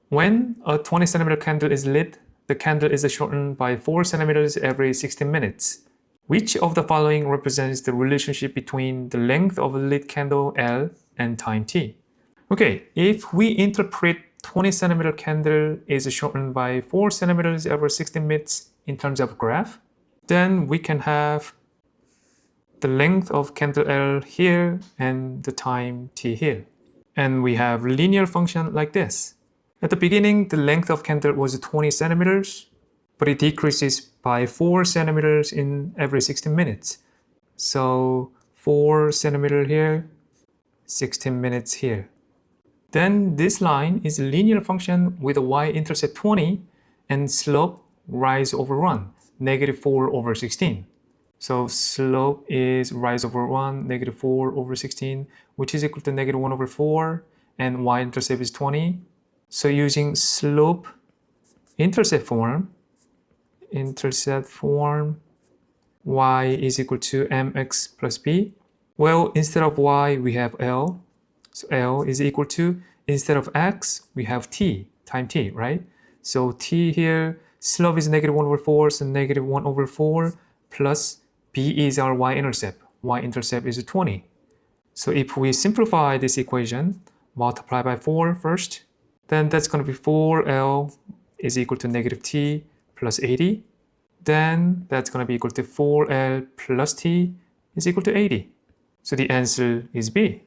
When a 20 centimeter candle is lit, the candle is shortened by 4 centimeters every 16 minutes. Which of the following represents the relationship between the length of a lit candle L and time t? Okay, if we interpret 20 centimeter candle is shortened by 4 centimeters every 16 minutes in terms of graph, then we can have the length of candle L here and the time t here. And we have linear function like this. At the beginning, the length of candle was 20 centimeters, but it decreases by 4 centimeters in every 16 minutes. So 4 centimeters here, 16 minutes here. Then this line is a linear function with a y-intercept 20 and slope rise over 1, negative 4 over 16. So slope is rise over 1, negative 4 over 16, which is equal to negative 1 over 4, and y-intercept is 20. So using slope intercept form, y is equal to mx plus b. Well, instead of y, we have L. So L is equal to, instead of x, we have t, time t, right? So t here, slope is negative 1 over 4, so negative 1 over 4 plus b is our y-intercept. Y-intercept is 20. So if we simplify this equation, multiply by 4 first, then that's going to be 4L is equal to negative t plus 80. Then that's going to be equal to 4L plus t is equal to 80. So the answer is B.